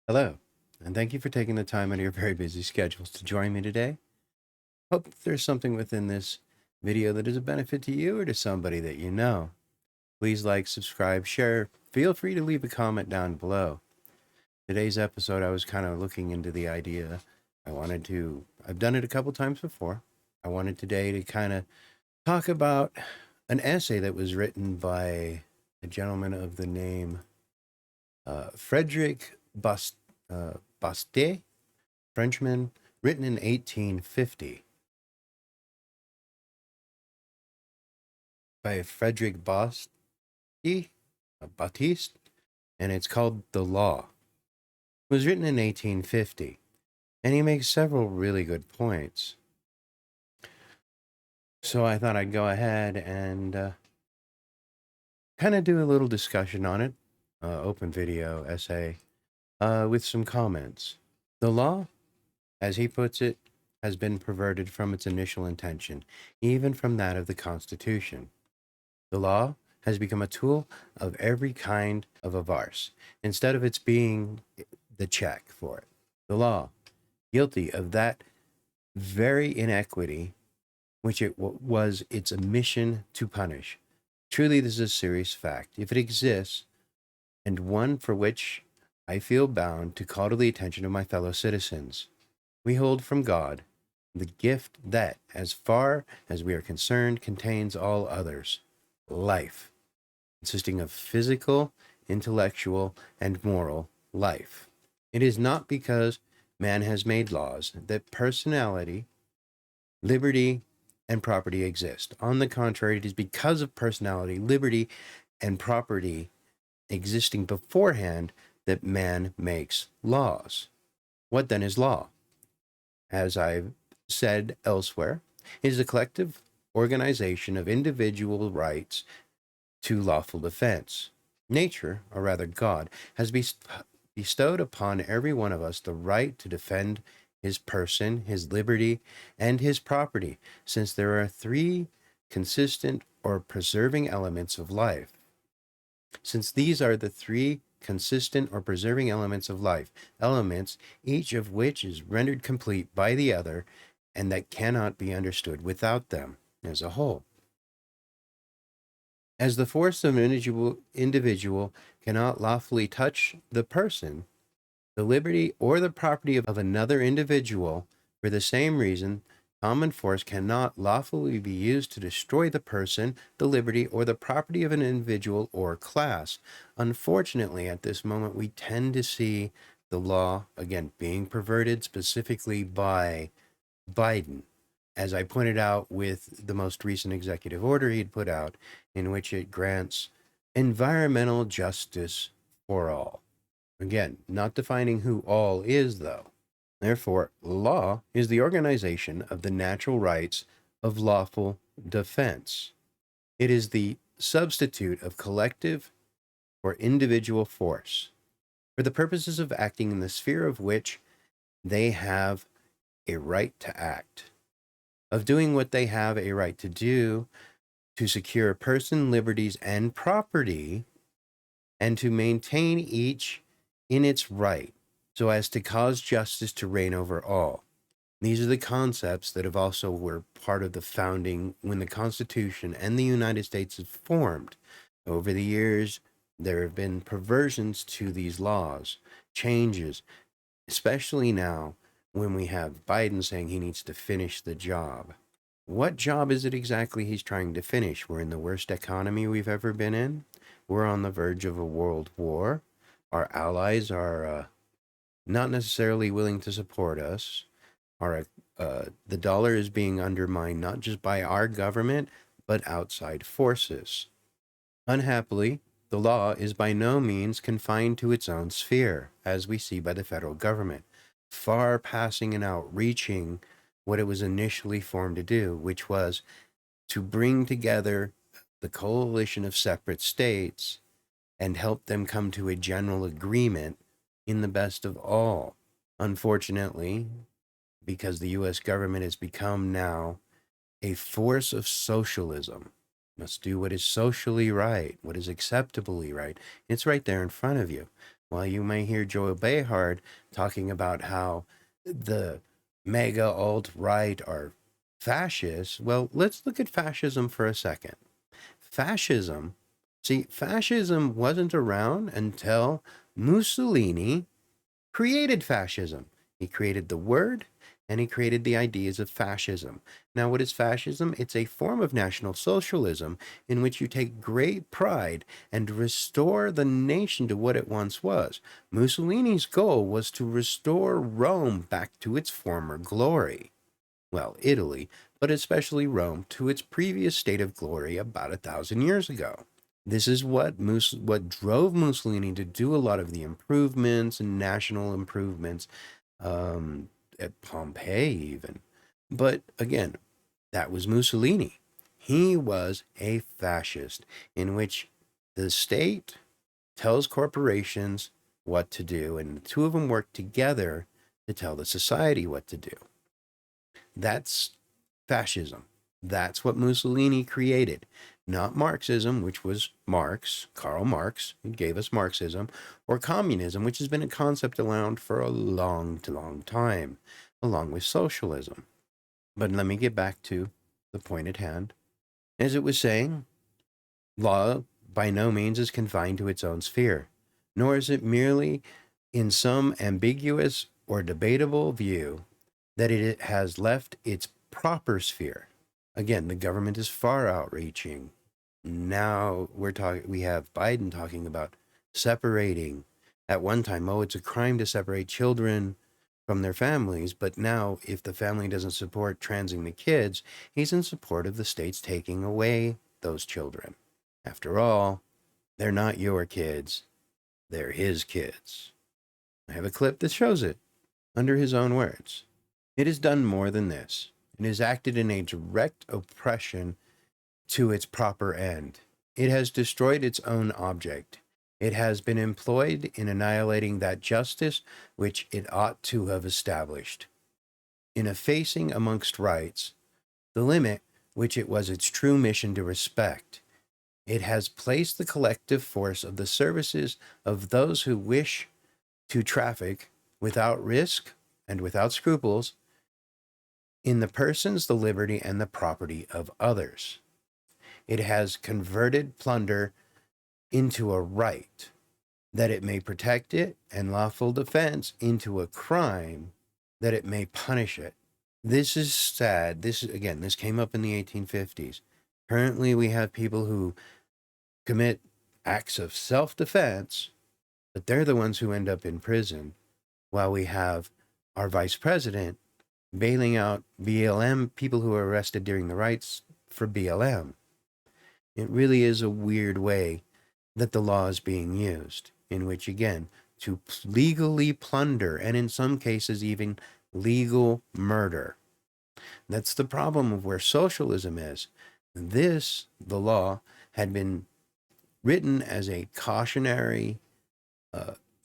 Hello, and thank you for taking the time out of your very busy schedules to join me today. Hope there's something within this video that is a benefit to you or to somebody that you know. Please like, subscribe, share. Feel free to leave a comment down below. Today's episode, I was kind of looking into the idea. I've done it a couple times before. I wanted today to kind of talk about an essay that was written by a gentleman of the name Fredrick Bastiat, Frenchman, written in 1850 by Fredrick Bastiat, and it's called The Law. It was written in 1850, and he makes several really good points. So I thought I'd go ahead and kind of do a little discussion on it, open video essay, with some comments. The law, as he puts it, has been perverted from its initial intention, even from that of the Constitution. The law has become a tool of every kind of a farce, instead of its being the check for it. The law, guilty of that very inequity which it was its mission to punish. Truly, this is a serious fact, if it exists, and one for which I feel bound to call to the attention of my fellow citizens. We hold from God the gift that, as far as we are concerned, contains all others: life, consisting of physical, intellectual, and moral life. It is not because man has made laws that personality, liberty, and property exist. On the contrary, it is because of personality, liberty, and property existing beforehand that man makes laws. What then is law? As I've said elsewhere, it is a collective organization of individual rights to lawful defense. Nature, or rather God, has bestowed upon every one of us the right to defend his person, his liberty, and his property, since there are three consistent or preserving elements of life. Since these are the three consistent or preserving elements of life, elements each of which is rendered complete by the other, and that cannot be understood without them as a whole. As the force of an individual cannot lawfully touch the person, the liberty, or the property of another individual, for the same reason, common force cannot lawfully be used to destroy the person, the liberty, or the property of an individual or class. Unfortunately, at this moment, we tend to see the law, again, being perverted specifically by Biden, as I pointed out with the most recent executive order he'd put out, in which it grants environmental justice for all. Again, not defining who all is, though. Therefore, law is the organization of the natural rights of lawful defense. It is the substitute of collective or individual force for the purposes of acting in the sphere of which they have a right to act, of doing what they have a right to do, to secure person, liberties, and property, and to maintain each in its right, so as to cause justice to reign over all. These are the concepts that have also were part of the founding when the Constitution and the United States is formed. Over the years, there have been perversions to these laws, changes, especially now when we have Biden saying he needs to finish the job. What job is it exactly he's trying to finish? We're in the worst economy we've ever been in. We're on the verge of a world war. Our allies are not necessarily willing to support us. The dollar is being undermined not just by our government, but outside forces. Unhappily, the law is by no means confined to its own sphere, as we see by the federal government, far passing and outreaching what it was initially formed to do, which was to bring together the coalition of separate states and help them come to a general agreement in the best of all. Unfortunately, because the U.S. government has become now a force of socialism, must do what is socially right, what is acceptably right. It's right there in front of you. While you may hear Joel Behar talking about how the mega alt-right are fascists, well, let's look at fascism for a second. Fascism wasn't around until Mussolini created fascism. He created the word and he created the ideas of fascism. Now, what is fascism? It's a form of National Socialism in which you take great pride and restore the nation to what it once was. Mussolini's goal was to restore Rome back to its former glory. Well, Italy, but especially Rome, to its previous state of glory about 1,000 years ago. This is what drove Mussolini to do a lot of the improvements and national improvements at Pompeii even. But again, that was Mussolini. He was a fascist in which the state tells corporations what to do, and the two of them work together to tell the society what to do. That's fascism. That's what Mussolini created, not Marxism, which was Karl Marx, who gave us Marxism, or communism, which has been a concept around for a long, long time, along with socialism. But let me get back to the point at hand. As it was saying, law by no means is confined to its own sphere, nor is it merely in some ambiguous or debatable view that it has left its proper sphere. Again, the government is far outreaching. Now we have Biden talking about separating. At one time, it's a crime to separate children from their families, but now if the family doesn't support transing the kids, he's in support of the states taking away those children. After all, they're not your kids, they're his kids. I have a clip that shows it, under his own words. It has done more than this. It has acted in a direct oppression to its proper end. It has destroyed its own object. It has been employed in annihilating that justice which it ought to have established, in effacing amongst rights the limit which it was its true mission to respect. It has placed the collective force of the services of those who wish to traffic without risk and without scruples in the persons, the liberty, and the property of others. It has converted plunder into a right, that it may protect it, and lawful defense into a crime, that it may punish it. This is sad. This came up in the 1850s. Currently, we have people who commit acts of self-defense, but they're the ones who end up in prison, while we have our vice president bailing out BLM people who are arrested during the riots for BLM. It really is a weird way that the law is being used, in which, again, to legally plunder, and in some cases even legal murder. That's the problem of where socialism is. The law, had been written as a cautionary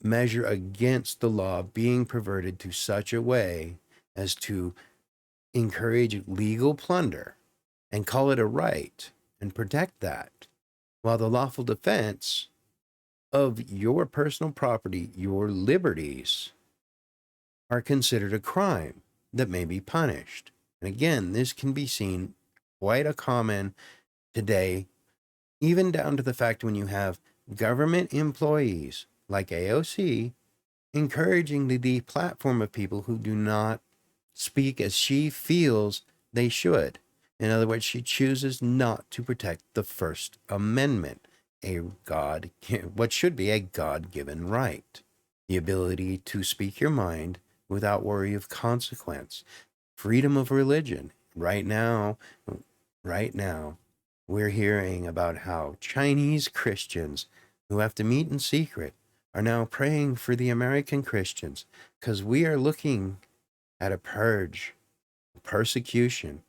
measure against the law being perverted to such a way as to encourage legal plunder and call it a right and protect that, while the lawful defense of your personal property, your liberties, are considered a crime that may be punished. And again, this can be seen quite a common today, even down to the fact when you have government employees like AOC encouraging the deplatform of people who do not speak as she feels they should. In other words, she chooses not to protect the First Amendment, what should be a God-given right, the ability to speak your mind without worry of consequence, freedom of religion. Right now, we're hearing about how Chinese Christians who have to meet in secret are now praying for the American Christians, because we are looking at a purge, persecution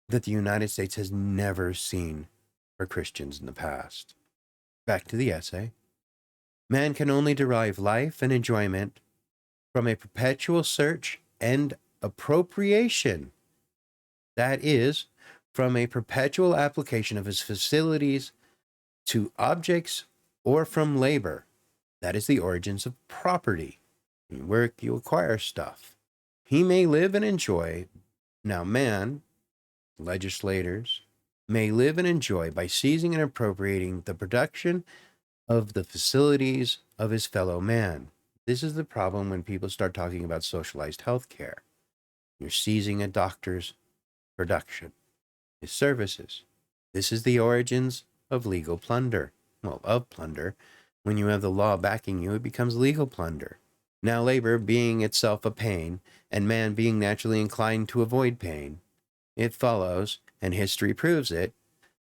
that the United States has never seen for Christians in the past. Back to the essay. Man can only derive life and enjoyment from a perpetual search and appropriation. That is, from a perpetual application of his facilities to objects, or from labor That is the origins of property, where you acquire stuff. He may live and enjoy. Now, man, legislators, may live and enjoy by seizing and appropriating the production of the facilities of his fellow man. This is the problem when people start talking about socialized health care. You're seizing a doctor's production, his services. This is the origins of legal plunder. Well, of plunder. When you have the law backing you, it becomes legal plunder. Now, labor being itself a pain, and man being naturally inclined to avoid pain, it follows, and history proves it,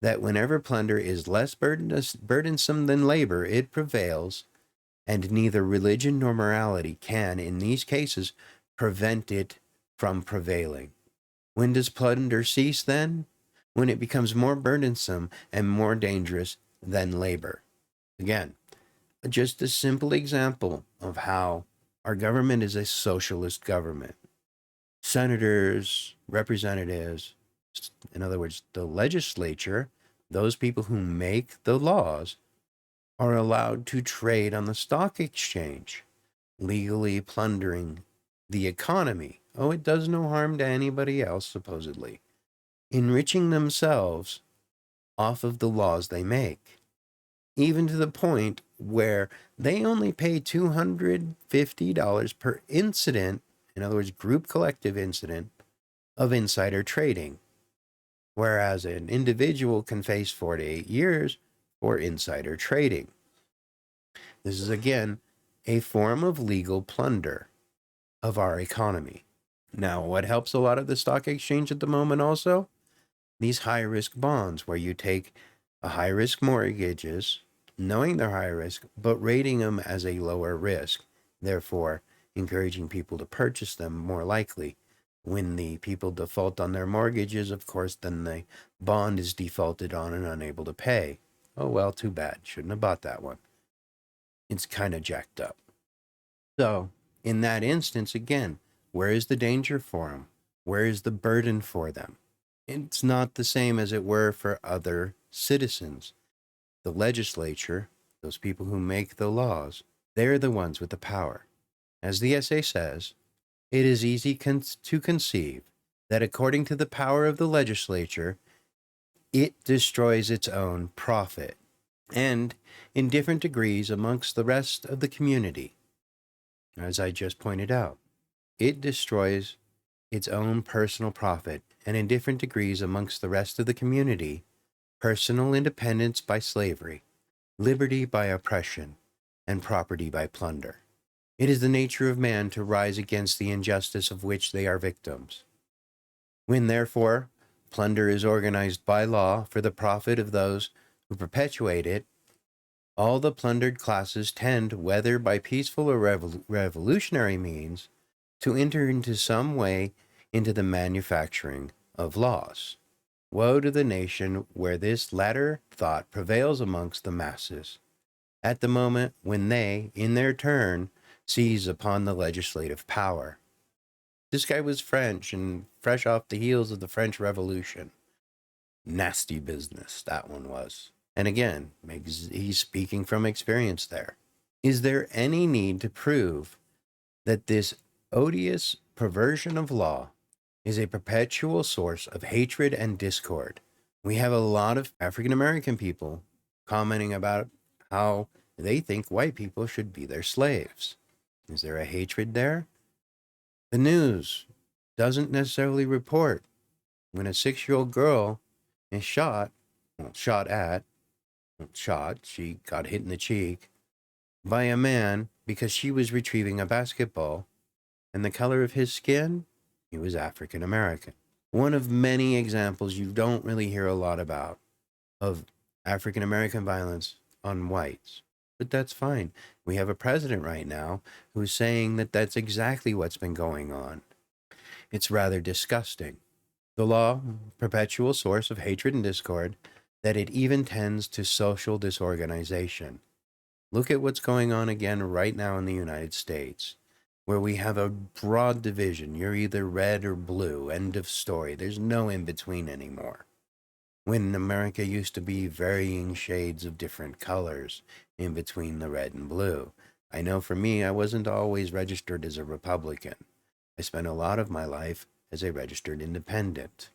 that whenever plunder is less burdensome than labor, it prevails, and neither religion nor morality can, in these cases, prevent it from prevailing. When does plunder cease then? When it becomes more burdensome and more dangerous than labor. Again, just a simple example of how our government is a socialist government. Senators, representatives, in other words, the legislature, those people who make the laws, are allowed to trade on the stock exchange, legally plundering the economy. Oh, it does no harm to anybody else, supposedly. Enriching themselves off of the laws they make, even to the point where they only pay $250 per incident, in other words, group collective incident, of insider trading, whereas an individual can face 4 to 8 years for insider trading. This is, again, a form of legal plunder of our economy. Now, what helps a lot of the stock exchange at the moment also? These high-risk bonds, where you take a high-risk mortgages, knowing they're high risk, but rating them as a lower risk, therefore encouraging people to purchase them more likely. When the people default on their mortgages, of course, then the bond is defaulted on and unable to pay. Oh, well, too bad. Shouldn't have bought that one. It's kind of jacked up. So, in that instance, again, where is the danger for them? Where is the burden for them? It's not the same as it were for other citizens. The legislature, those people who make the laws, they're the ones with the power. As the essay says, it is easy to conceive that according to the power of the legislature, it destroys its own profit, and in different degrees amongst the rest of the community. As I just pointed out, it destroys its own personal profit, and in different degrees amongst the rest of the community, personal independence by slavery, liberty by oppression, and property by plunder. It is the nature of man to rise against the injustice of which they are victims. When, therefore, plunder is organized by law for the profit of those who perpetuate it, all the plundered classes tend, whether by peaceful or revolutionary means, to enter into some way into the manufacturing of laws. Woe to the nation where this latter thought prevails amongst the masses, at the moment when they, in their turn, seize upon the legislative power. This guy was French and fresh off the heels of the French Revolution. Nasty business, that one was. And again, he's speaking from experience there. Is there any need to prove that this odious perversion of law is a perpetual source of hatred and discord? We have a lot of African American people commenting about how they think white people should be their slaves. Is there a hatred there? The news doesn't necessarily report when a 6-year-old girl is she got hit in the cheek by a man because she was retrieving a basketball, and the color of his skin, he was African American. One of many examples you don't really hear a lot about of African American violence on whites. But that's fine. We have a president right now who's saying that that's exactly what's been going on. It's rather disgusting. The law, perpetual source of hatred and discord, that it even tends to social disorganization. Look at what's going on again right now in the United States, where we have a broad division. You're either red or blue, end of story. There's no in between anymore. When America used to be varying shades of different colors in between the red and blue. I know for me, I wasn't always registered as a Republican. I spent a lot of my life as a registered independent.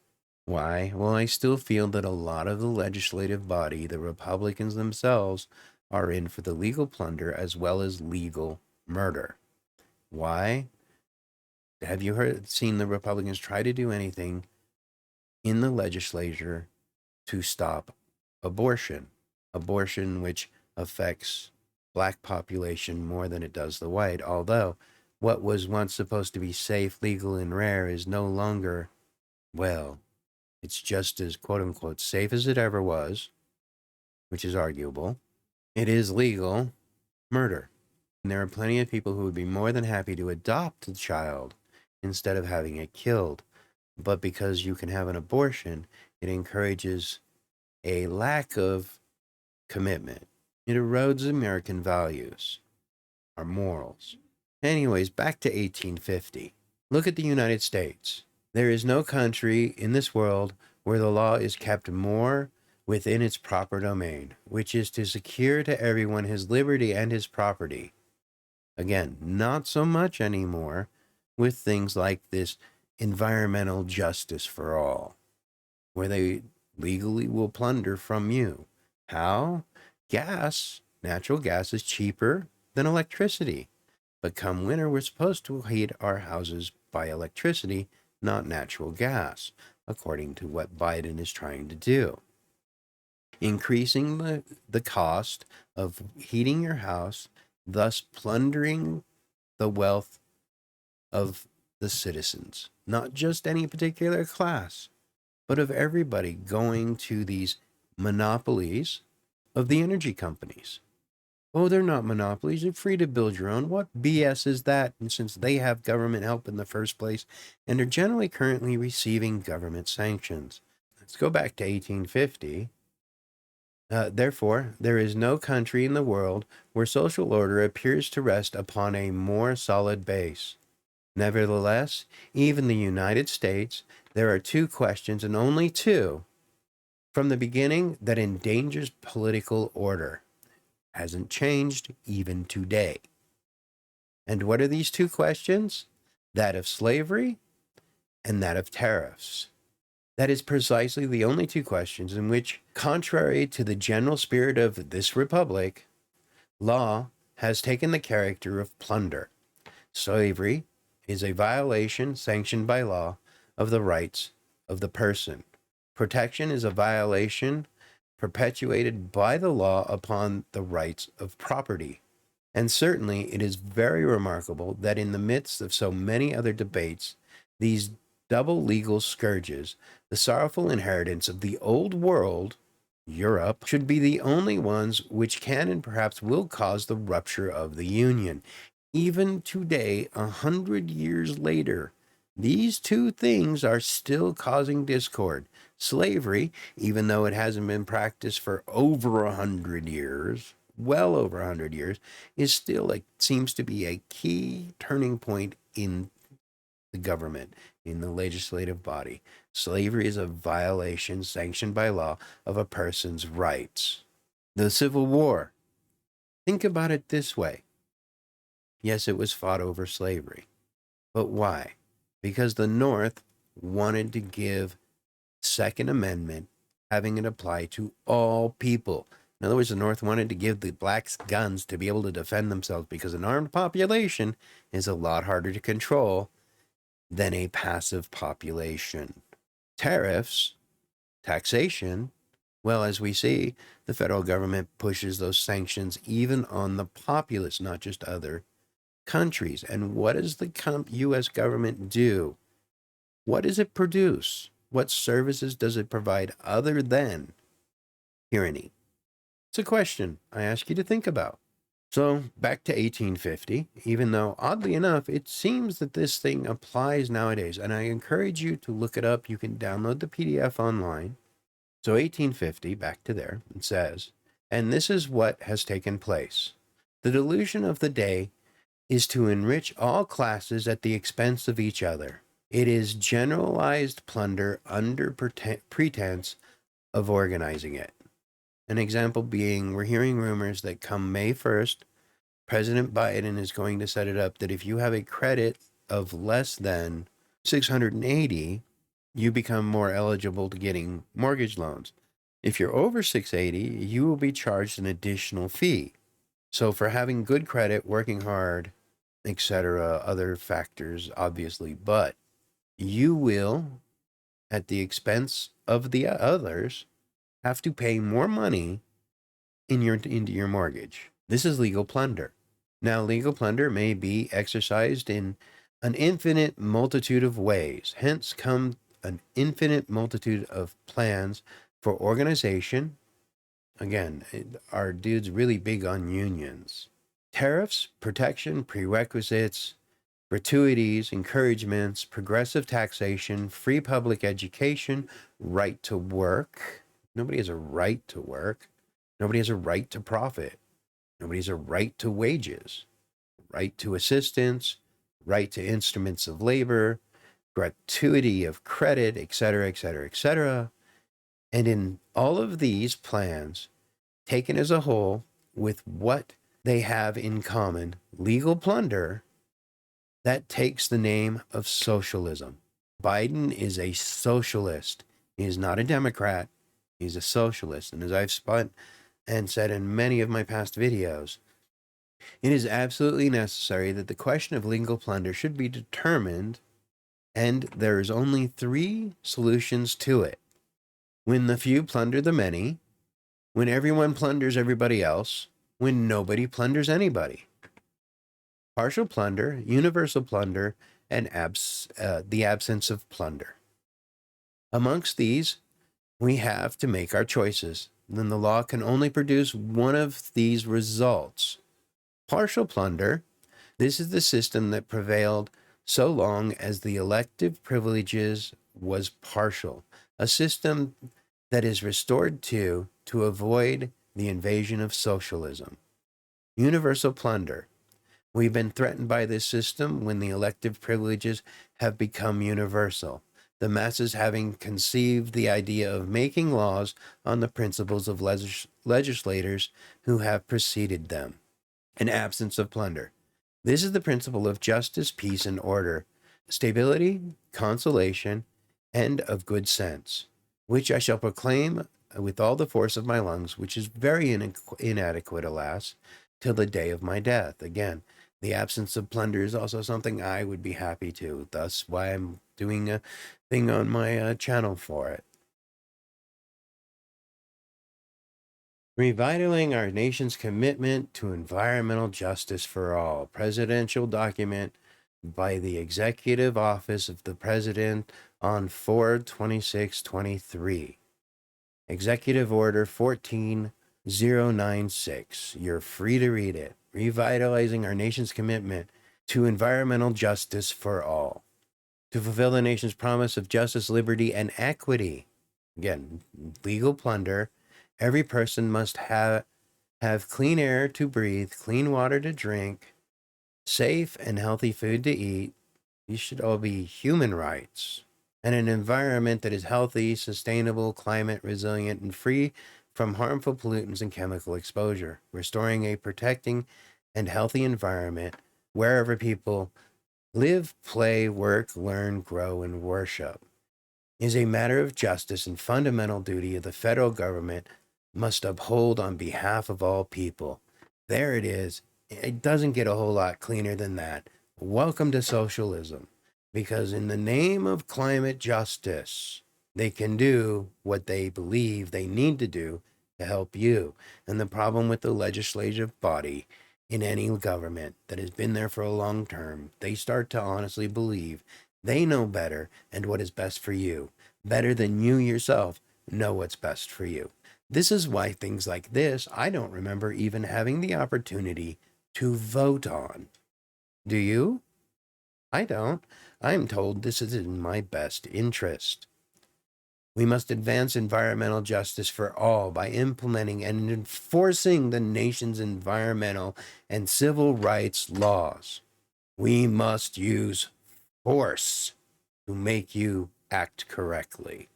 Why? Well, I still feel that a lot of the legislative body, the Republicans themselves, are in for the legal plunder as well as legal murder. Why? Have you seen the Republicans try to do anything in the legislature to stop abortion? Abortion, which affects black population more than it does the white, although what was once supposed to be safe, legal, and rare is no longer, well, it's just as quote unquote safe as it ever was, which is arguable. It is legal murder. And there are plenty of people who would be more than happy to adopt a child instead of having it killed. But because you can have an abortion, it encourages a lack of commitment. It erodes American values, our morals. Anyways, back to 1850. Look at the United States. There is no country in this world where the law is kept more within its proper domain, which is to secure to everyone his liberty and his property. Again, not so much anymore with things like this environmental justice for all, where they legally will plunder from you. How? Gas, natural gas is cheaper than electricity. But come winter, we're supposed to heat our houses by electricity, not natural gas, according to what Biden is trying to do. Increasing the cost of heating your house, thus plundering the wealth of the citizens, not just any particular class, but of everybody, going to these monopolies of the energy companies. Oh, they're not monopolies. You're free to build your own. What BS is that? And since they have government help in the first place and are generally currently receiving government sanctions. Let's go back to 1850. Therefore, there is no country in the world where social order appears to rest upon a more solid base. Nevertheless, even the United States, there are two questions, and only two, from the beginning that endangers political order. Hasn't changed even today. And what are these two questions? That of slavery and that of tariffs. That is precisely the only two questions in which, contrary to the general spirit of this republic, law has taken the character of plunder. Slavery is a violation sanctioned by law of the rights of the person. Protection is a violation perpetuated by the law upon the rights of property. And certainly it is very remarkable that in the midst of so many other debates, these double legal scourges, the sorrowful inheritance of the old world, Europe, should be the only ones which can and perhaps will cause the rupture of the Union. Even today, 100 years later, these two things are still causing discord. Slavery, even though it hasn't been practiced for over 100 years, well over 100 years, is still seems to be a key turning point in the government, in the legislative body. Slavery is a violation sanctioned by law of a person's rights. The Civil War. Think about it this way. Yes, it was fought over slavery. But why? Because the North wanted to give Second Amendment, having it apply to all people. In other words, the North wanted to give the blacks guns to be able to defend themselves, because an armed population is a lot harder to control than a passive population. Tariffs, taxation, well, as we see, the federal government pushes those sanctions even on the populace, not just other countries. And what does the U.S. government do? What does it produce? What services does it provide other than tyranny? It's a question I ask you to think about. So back to 1850, even though oddly enough, it seems that this thing applies nowadays. And I encourage you to look it up. You can download the PDF online. So 1850, back to there, it says, and this is what has taken place. The delusion of the day is to enrich all classes at the expense of each other. It is generalized plunder under pretense of organizing it. An example being, we're hearing rumors that come May 1st, President Biden is going to set it up that if you have a credit of less than 680, you become more eligible to getting mortgage loans. If you're over 680, you will be charged an additional fee. So for having good credit, working hard, etc., other factors, obviously, but you will, at the expense of the others, have to pay more money into your mortgage. This is legal plunder. Now, legal plunder may be exercised in an infinite multitude of ways. Hence come an infinite multitude of plans for organization. Again, our dude's really big on unions. Tariffs, protection, prerequisites, gratuities, encouragements, progressive taxation, free public education, right to work. Nobody has a right to work. Nobody has a right to profit. Nobody has a right to wages, right to assistance, right to instruments of labor, gratuity of credit, etc., etc., etc. And in all of these plans, taken as a whole, with what they have in common, legal plunder, that takes the name of socialism. Biden is a socialist. He is not a Democrat. He's a socialist. And as I've spun and said in many of my past videos, it is absolutely necessary that the question of legal plunder should be determined, and there is only three solutions to it. When the few plunder the many, when everyone plunders everybody else, when nobody plunders anybody. Partial plunder, universal plunder, and the absence of plunder. Amongst these, we have to make our choices. Then the law can only produce one of these results. Partial plunder. This is the system that prevailed so long as the elective privileges was partial, a system that is restored to avoid the invasion of socialism. Universal plunder. We've been threatened by this system when the elective privileges have become universal, the masses having conceived the idea of making laws on the principles of legislators who have preceded them. An absence of plunder. This is the principle of justice, peace, and order, stability, consolation, and of good sense, which I shall proclaim with all the force of my lungs, which is very inadequate, alas, till the day of my death. Again, the absence of plunder is also something I would be happy to, thus why I'm doing a thing on my channel for it. Revitalizing our nation's commitment to environmental justice for all. Presidential document by the Executive Office of the President on 4/26/23. Executive Order 14096. You're free to read it. Revitalizing our nation's commitment to environmental justice for all. To fulfill the nation's promise of justice, liberty, and equity. Again, legal plunder. Every person must have clean air to breathe, clean water to drink, safe and healthy food to eat. These should all be human rights. And an environment that is healthy, sustainable, climate resilient, and free from harmful pollutants and chemical exposure. Restoring a protecting and healthy environment wherever people live, play, work, learn, grow, and worship is a matter of justice and fundamental duty of the federal government must uphold on behalf of all people. There it is. It doesn't get a whole lot cleaner than that. Welcome to socialism. Because in the name of climate justice, they can do what they believe they need to do to help you. And the problem with the legislative body in any government that has been there for a long term, they start to honestly believe they know better and what is best for you, better than you yourself know what's best for you. This is why things like this, I don't remember even having the opportunity to vote on. Do you? I don't. I'm told this is in my best interest. We must advance environmental justice for all by implementing and enforcing the nation's environmental and civil rights laws. We must use force to make you act correctly.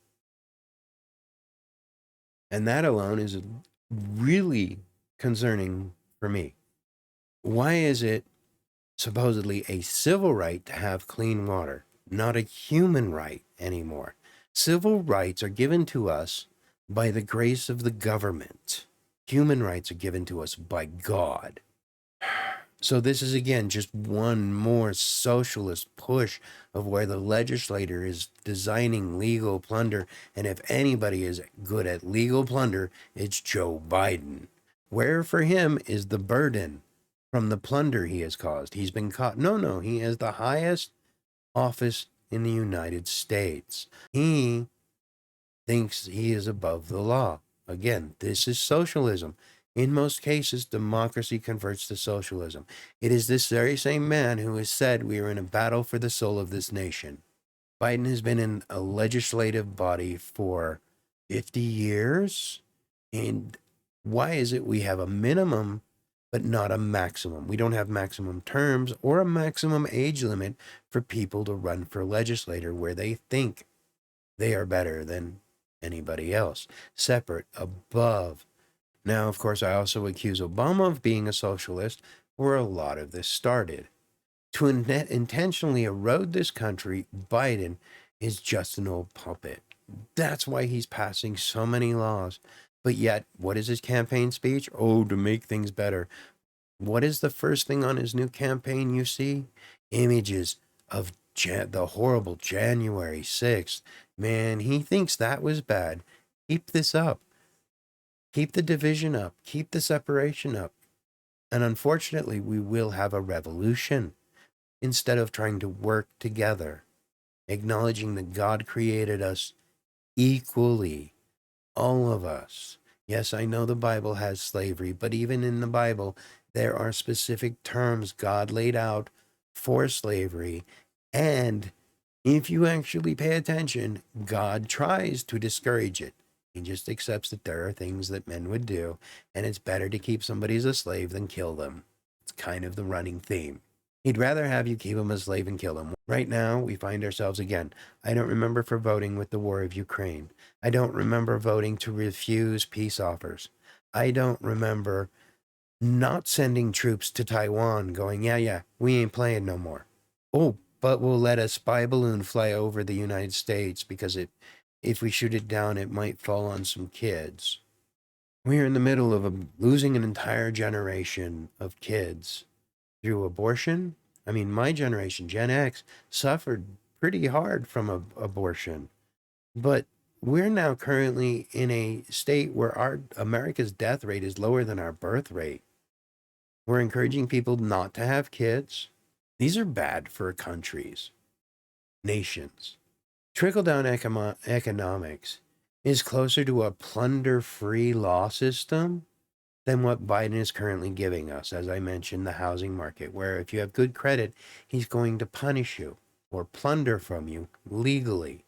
And that alone is really concerning for me. Why is it supposedly a civil right to have clean water, not a human right anymore? Civil rights are given to us by the grace of the government. Human rights are given to us by God. So this is again just one more socialist push of where the legislator is designing legal plunder. And if anybody is good at legal plunder, it's Joe Biden. Where for him is the burden from the plunder he has caused? He's been caught. No, he has the highest office in the United States. He thinks he is above the law. Again, this is socialism. In most cases, democracy converts to socialism. It is this very same man who has said we are in a battle for the soul of this nation. Biden has been in a legislative body for 50 years. And why is it we have a minimum but not a maximum? We don't have maximum terms or a maximum age limit for people to run for legislator where they think they are better than anybody else, separate, above. Now, of course, I also accuse Obama of being a socialist, where a lot of this started. To intentionally erode this country, Biden is just an old puppet. That's why he's passing so many laws. But yet, what is his campaign speech? Oh, to make things better. What is the first thing on his new campaign you see? Images of the horrible January 6th. Man, he thinks that was bad. Keep this up. Keep the division up. Keep the separation up. And unfortunately, we will have a revolution instead of trying to work together, acknowledging that God created us equally, all of us. Yes, I know the Bible has slavery, but even in the Bible, there are specific terms God laid out for slavery. And if you actually pay attention, God tries to discourage it. He just accepts that there are things that men would do, and it's better to keep somebody as a slave than kill them. It's kind of the running theme. He'd rather have you keep him a slave and kill him. Right now, we find ourselves again. I don't remember for voting with the war of Ukraine. I don't remember voting to refuse peace offers. I don't remember not sending troops to Taiwan going, yeah, we ain't playing no more. Oh, but we'll let a spy balloon fly over the United States because if we shoot it down, it might fall on some kids. We're in the middle of losing an entire generation of kids through abortion. I mean, my generation, Gen X, suffered pretty hard from abortion. But we're now currently in a state where our America's death rate is lower than our birth rate. We're encouraging people not to have kids. These are bad for countries, nations. Trickle down economics is closer to a plunder free law system than what Biden is currently giving us. As I mentioned, the housing market, where if you have good credit, he's going to punish you or plunder from you legally.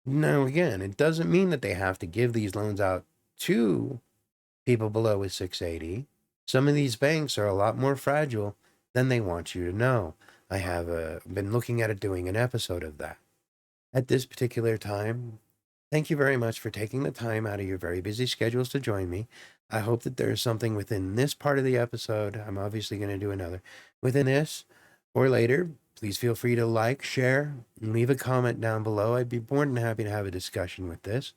Now, again, it doesn't mean that they have to give these loans out to people below a 680. Some of these banks are a lot more fragile than they want you to know. I have been looking at it, doing an episode of that. At this particular time, thank you very much for taking the time out of your very busy schedules to join me. I hope that there is something within this part of the episode. I'm obviously going to do another. Within this or later, please feel free to like, share, and leave a comment down below. I'd be more than happy to have a discussion with this.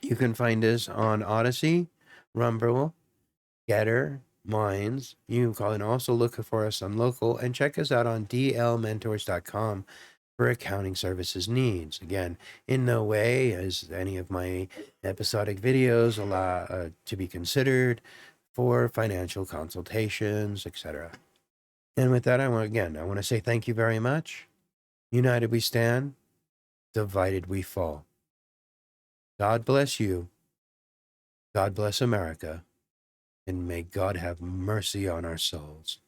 You can find us on Odyssey, Rumble, Getter, Minds. You can also look for us on local and check us out on dlmentors.com for accounting services needs. Again, in no way is any of my episodic videos to be considered for financial consultations, etc. And with that, I want to say thank you very much. United we stand, divided we fall. God bless you. God bless America. And may God have mercy on our souls.